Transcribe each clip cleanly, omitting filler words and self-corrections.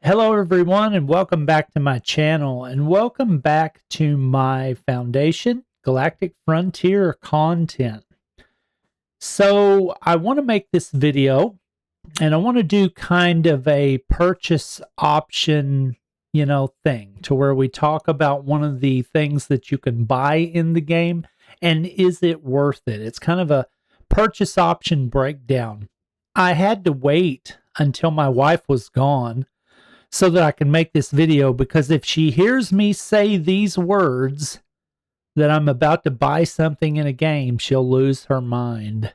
Hello, everyone, and welcome back to my channel, and welcome back to my foundation, Galactic Frontier content. So I want to make this video, and I want to do kind of a purchase option, thing to where we talk about one of the things that you can buy in the game, and is it worth it? It's kind of a purchase option breakdown. I had to wait until my wife was gone so that I can make this video, because if she hears me say these words that I'm about to buy something in a game, she'll lose her mind.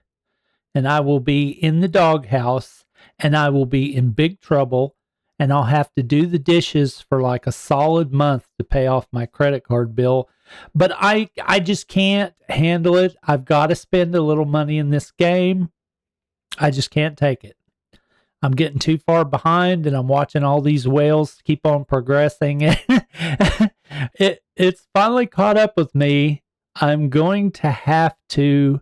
And I will be in the doghouse, and I will be in big trouble, and I'll have to do the dishes for like a solid month to pay off my credit card bill. But I just can't handle it. I've got to spend a little money in this game. I just can't take it. I'm getting too far behind, and I'm watching all these whales keep on progressing. It's finally caught up with me. I'm going to have to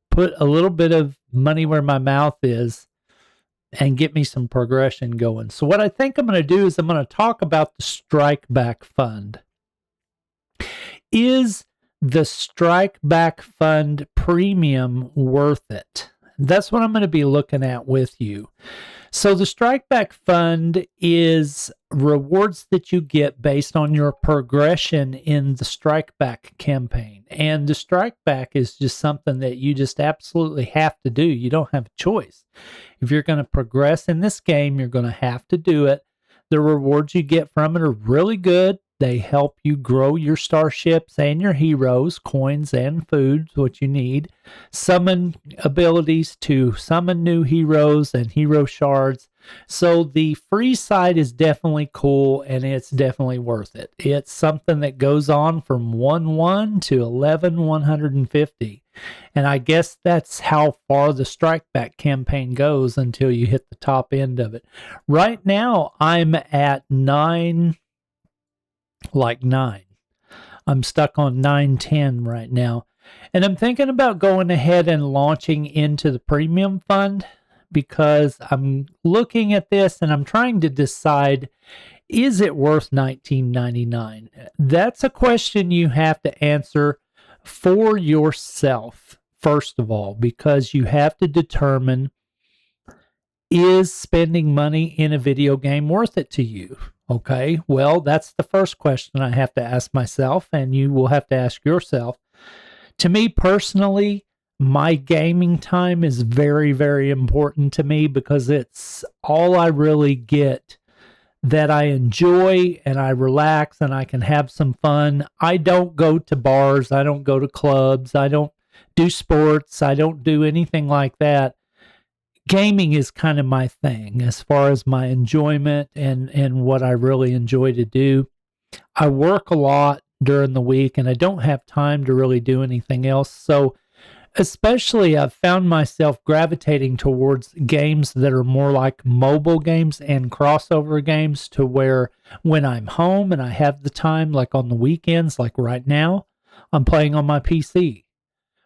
put a little bit of money where my mouth is and get me some progression going. So what I think I'm going to do is I'm going to talk about the Strikeback Fund. Is the Strikeback Fund premium worth it? That's what I'm going to be looking at with you. So the Strikeback Fund is rewards that you get based on your progression in the Strikeback campaign. And the Strikeback is just something that you just absolutely have to do. You don't have a choice. If you're going to progress in this game, you're going to have to do it. The rewards you get from it are really good. They help you grow your starships and your heroes, coins and food, what you need. Summon abilities to summon new heroes and hero shards. So the free side is definitely cool, and it's definitely worth it. It's something that goes on from 1-1 to 11-150. And I guess that's how far the Strikeback campaign goes until you hit the top end of it. Right now, I'm at 9. I'm stuck on 910 right now. And I'm thinking about going ahead and launching into the premium fund, because I'm looking at this and I'm trying to decide, is it worth $19.99? That's a question you have to answer for yourself, first of all, because you have to determine, is spending money in a video game worth it to you? Okay, well, that's the first question I have to ask myself, and you will have to ask yourself. To me personally, my gaming time is very, very important to me, because it's all I really get that I enjoy, and I relax, and I can have some fun. I don't go to bars. I don't go to clubs. I don't do sports. I don't do anything like that. Gaming is kind of my thing as far as my enjoyment and what I really enjoy to do. I work a lot during the week, and I don't have time to really do anything else. So especially I've found myself gravitating towards games that are more like mobile games and crossover games, to where when I'm home and I have the time, like on the weekends, like right now, I'm playing on my PC.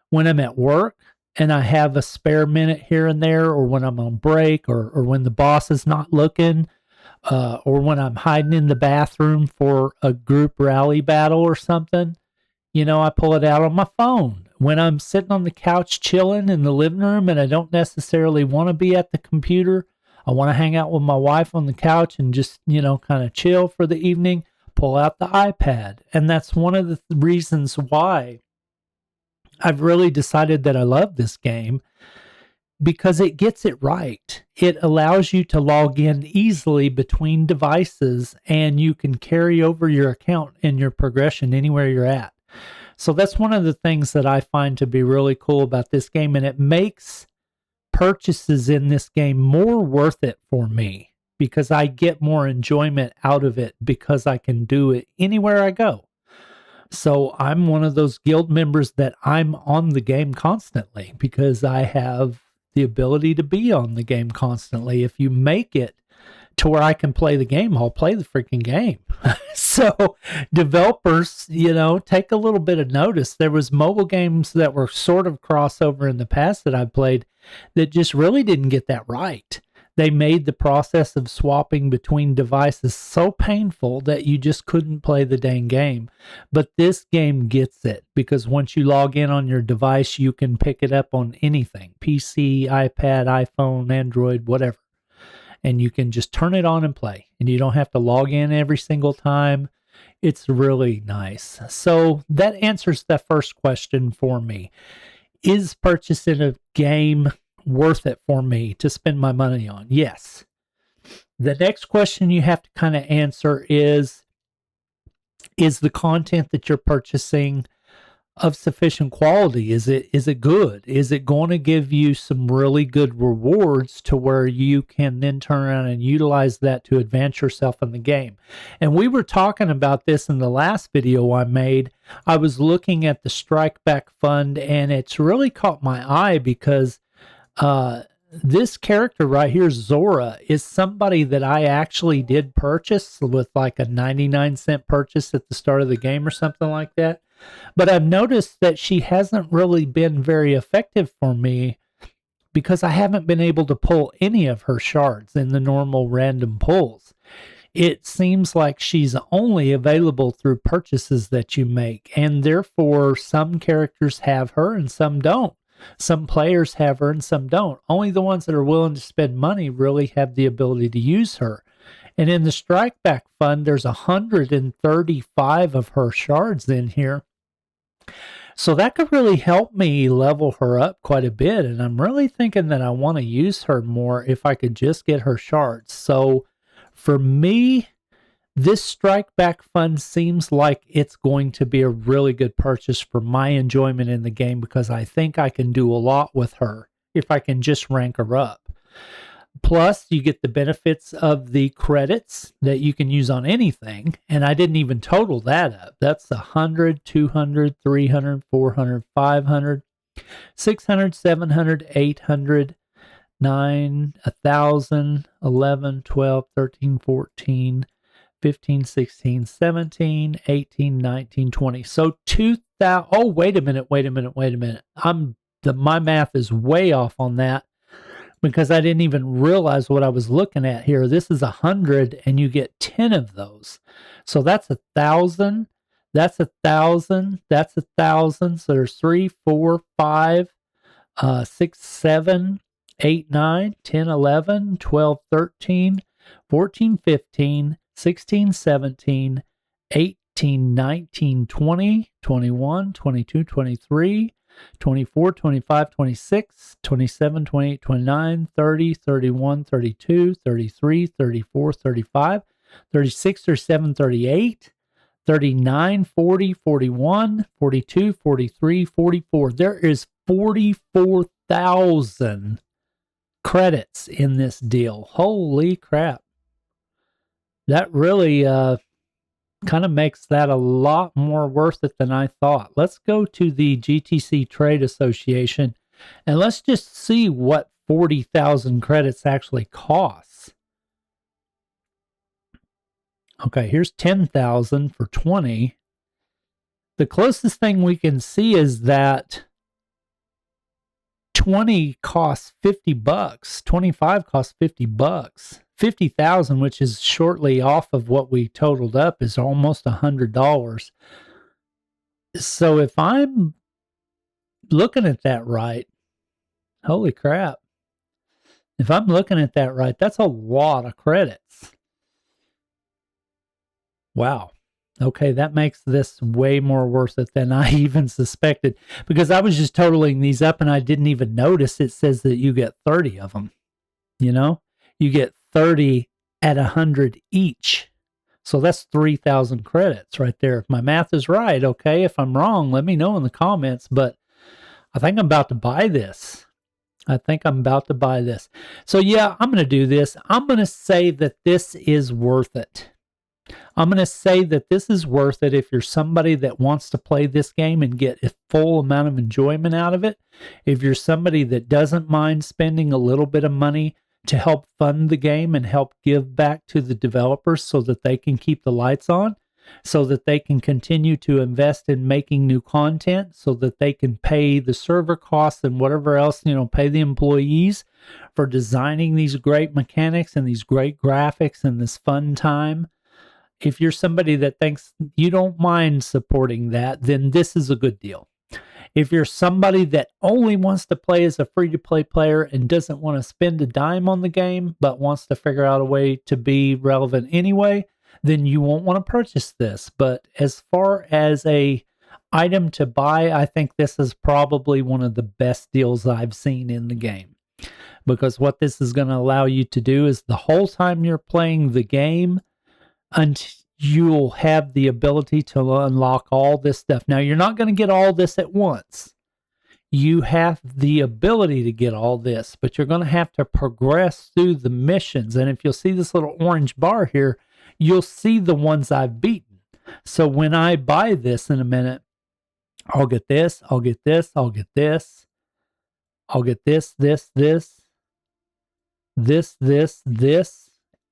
When I'm at work and I have a spare minute here and there, or when I'm on break, or when the boss is not looking, or when I'm hiding in the bathroom for a group rally battle or something, I pull it out on my phone. When I'm sitting on the couch chilling in the living room and I don't necessarily want to be at the computer, I want to hang out with my wife on the couch and just, kind of chill for the evening, pull out the iPad. And that's one of the reasons why I've really decided that I love this game, because it gets it right. It allows you to log in easily between devices, and you can carry over your account and your progression anywhere you're at. So that's one of the things that I find to be really cool about this game, and it makes purchases in this game more worth it for me, because I get more enjoyment out of it because I can do it anywhere I go. So I'm one of those guild members that I'm on the game constantly, because I have the ability to be on the game constantly. If you make it to where I can play the game, I'll play the freaking game. So developers, take a little bit of notice. There was mobile games that were sort of crossover in the past that I played that just really didn't get that right. they made the process of swapping between devices so painful that you just couldn't play the dang game. But this game gets it, because once you log in on your device, you can pick it up on anything: PC, iPad, iPhone, Android, whatever. And you can just turn it on and play, and you don't have to log in every single time. It's really nice. So that answers the first question for me. Is purchasing a game worth it for me to spend my money on? Yes. The next question you have to kind of answer is the content that you're purchasing of sufficient quality? Is it good? Is it going to give you some really good rewards to where you can then turn around and utilize that to advance yourself in the game? And we were talking about this in the last video I made. I was looking at the Strikeback Fund, and it's really caught my eye because this character right here, Zora, is somebody that I actually did purchase with like a 99-cent purchase at the start of the game or something like that. But I've noticed that she hasn't really been very effective for me because I haven't been able to pull any of her shards in the normal random pulls. It seems like she's only available through purchases that you make, and therefore some characters have her and some don't. Some players have her and some don't. Only the ones that are willing to spend money really have the ability to use her. And in the Strikeback Fund, there's 135 of her shards in here. So that could really help me level her up quite a bit. And I'm really thinking that I want to use her more if I could just get her shards. So for me, this Strikeback Fund seems like it's going to be a really good purchase for my enjoyment in the game, because I think I can do a lot with her if I can just rank her up. Plus, you get the benefits of the credits that you can use on anything, and I didn't even total that up. That's 100, 200, 300, 400, 500, 600, 700, 800, 9, 1,000, 11, 12, 13, 14, 15, 16, 17, 18, 19, 20. So 2,000. Oh, wait a minute. My math is way off on that, because I didn't even realize what I was looking at here. This is 100, and you get 10 of those. So that's 1,000. That's 1,000. That's 1,000. So there's 3, 4, 5, 6, 7, 8, 9, 10, 11, 12, 13, 14, 15, 16, 17, 18, 19, 20, 21, 22, 23, 24, 25, 26, 27, 28, 29, 30, 31, 32, 33, 34, 35, 36, 37, 38, 39, 40, 41, 42, 43, 44. There is 44,000 credits in this deal. Holy crap. That really kind of makes that a lot more worth it than I thought. Let's go to the GTC Trade Association, and let's just see what 40,000 credits actually costs. Okay, here's 10,000 for 20. The closest thing we can see is that 20 costs $50. 25 costs $50. 50,000, which is shortly off of what we totaled up, is almost $100. So if I'm looking at that right, holy crap. If I'm looking at that right, that's a lot of credits. Wow. Okay, that makes this way more worth it than I even suspected, because I was just totaling these up and I didn't even notice it says that you get 30 of them. You know, you get 30 at 100 each. So that's 3,000 credits right there. If my math is right, okay. If I'm wrong, let me know in the comments, but I think I'm about to buy this. So yeah, I'm going to do this. I'm going to say that this is worth it. I'm going to say that this is worth it if you're somebody that wants to play this game and get a full amount of enjoyment out of it. If you're somebody that doesn't mind spending a little bit of money to help fund the game and help give back to the developers so that they can keep the lights on. so that they can continue to invest in making new content, so that they can pay the server costs and whatever else, pay the employees for designing these great mechanics and these great graphics and this fun time. If you're somebody that thinks you don't mind supporting that, then this is a good deal. If you're somebody that only wants to play as a free-to-play player and doesn't want to spend a dime on the game, but wants to figure out a way to be relevant anyway, then you won't want to purchase this. But as far as a item to buy, I think this is probably one of the best deals I've seen in the game. Because what this is going to allow you to do is the whole time you're playing the game, until you'll have the ability to unlock all this stuff. Now, you're not going to get all this at once. You have the ability to get all this, but you're going to have to progress through the missions. And if you'll see this little orange bar here, you'll see the ones I've beaten. So when I buy this in a minute, I'll get this, I'll get this, I'll get this, I'll get this, this,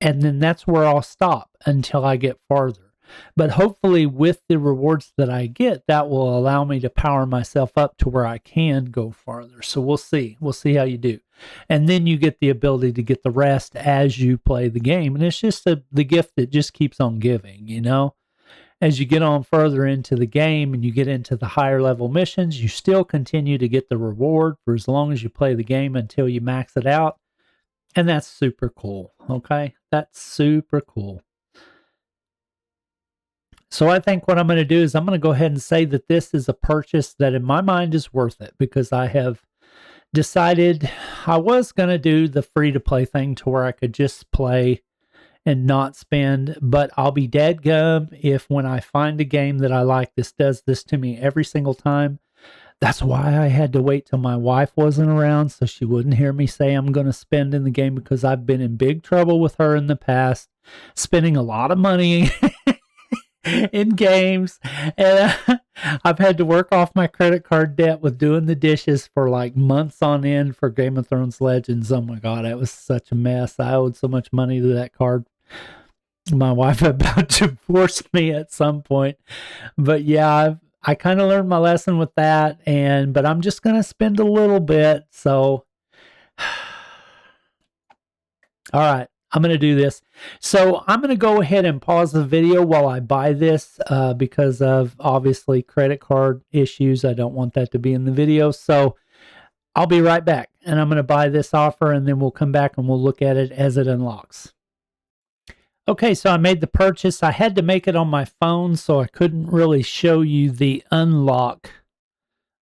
and then that's where I'll stop until I get farther. But hopefully with the rewards that I get, that will allow me to power myself up to where I can go farther. So we'll see. We'll see how you do. And then you get the ability to get the rest as you play the game. And it's just the gift that just keeps on giving, As you get on further into the game and you get into the higher level missions, you still continue to get the reward for as long as you play the game until you max it out. And that's super cool, okay? That's super cool. So I think what I'm going to do is I'm going to go ahead and say that this is a purchase that in my mind is worth it, because I have decided I was going to do the free-to-play thing to where I could just play and not spend, but I'll be dadgum if when I find a game that I like, this does this to me every single time. That's why I had to wait till my wife wasn't around so she wouldn't hear me say I'm going to spend in the game, because I've been in big trouble with her in the past, spending a lot of money in games. And I've had to work off my credit card debt with doing the dishes for like months on end for Game of Thrones Legends. Oh my God, it was such a mess. I owed so much money to that card. My wife about to force me at some point. But yeah, I kind of learned my lesson with that, but I'm just going to spend a little bit. So, all right, I'm going to do this. So I'm going to go ahead and pause the video while I buy this because of obviously credit card issues. I don't want that to be in the video. So I'll be right back, and I'm going to buy this offer, and then we'll come back and we'll look at it as it unlocks. Okay, so I made the purchase. I had to make it on my phone, so I couldn't really show you the unlock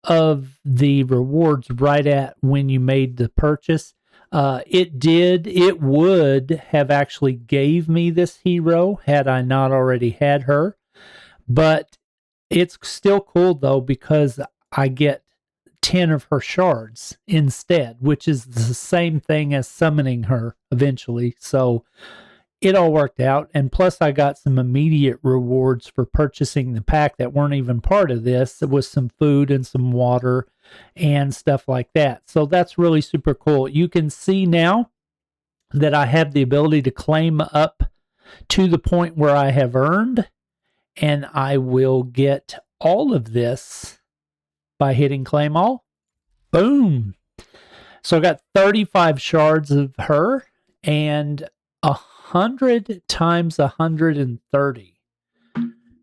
of the rewards right at when you made the purchase. It would have actually gave me this hero had I not already had her. But it's still cool, though, because I get 10 of her shards instead, which is the same thing as summoning her eventually. So it all worked out, and plus I got some immediate rewards for purchasing the pack that weren't even part of this. It was some food and some water and stuff like that. So that's really super cool. You can see now that I have the ability to claim up to the point where I have earned, and I will get all of this by hitting claim all. Boom. So I got 35 shards of her and 100 times 130.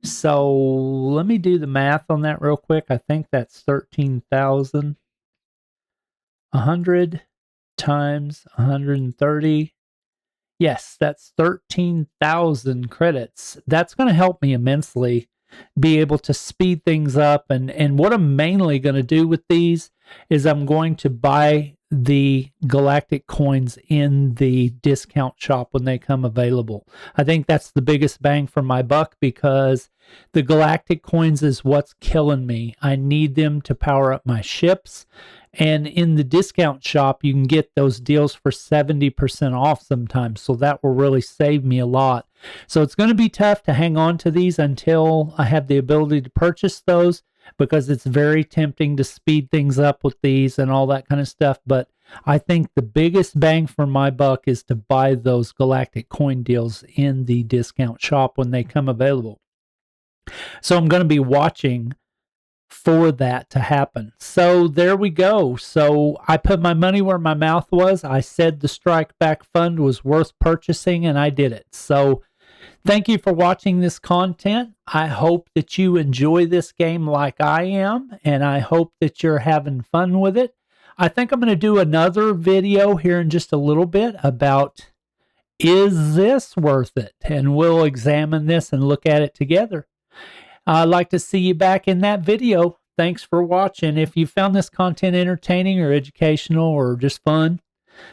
So let me do the math on that real quick. I think that's 13,000. 100 times 130. Yes, that's 13,000 credits. That's going to help me immensely be able to speed things up. And what I'm mainly going to do with these is I'm going to buy the Galactic coins in the discount shop when they come available. I think that's the biggest bang for my buck, because the Galactic coins is what's killing me. I need them to power up my ships. And in the discount shop, you can get those deals for 70% off sometimes. So that will really save me a lot. So it's going to be tough to hang on to these until I have the ability to purchase those, because it's very tempting to speed things up with these and all that kind of stuff. But I think the biggest bang for my buck is to buy those Galactic coin deals in the discount shop when they come available. So I'm going to be watching for that to happen. So there we go. So I put my money where my mouth was. I said the Strikeback Fund was worth purchasing, and I did it. So thank you for watching this content. I hope that you enjoy this game like I am, and I hope that you're having fun with it. I think I'm going to do another video here in just a little bit about, is this worth it? And we'll examine this and look at it together. I'd like to see you back in that video. Thanks for watching. If you found this content entertaining or educational or just fun,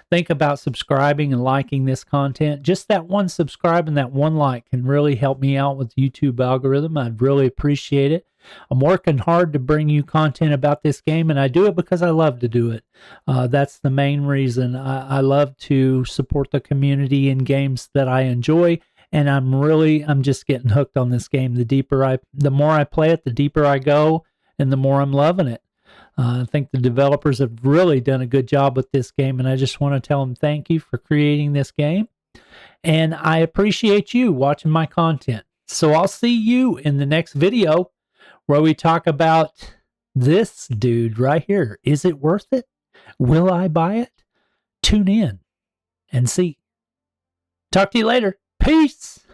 think about subscribing and liking this content. Just that one subscribe and that one like can really help me out with YouTube algorithm. I'd really appreciate it. I'm working hard to bring you content about this game, and I do it because I love to do it. That's the main reason. I love to support the community in games that I enjoy, and I'm just getting hooked on this game. The more I play it, the deeper I go, and the more I'm loving it. I think the developers have really done a good job with this game, and I just want to tell them thank you for creating this game. And I appreciate you watching my content. So I'll see you in the next video where we talk about this dude right here. Is it worth it? Will I buy it? Tune in and see. Talk to you later. Peace.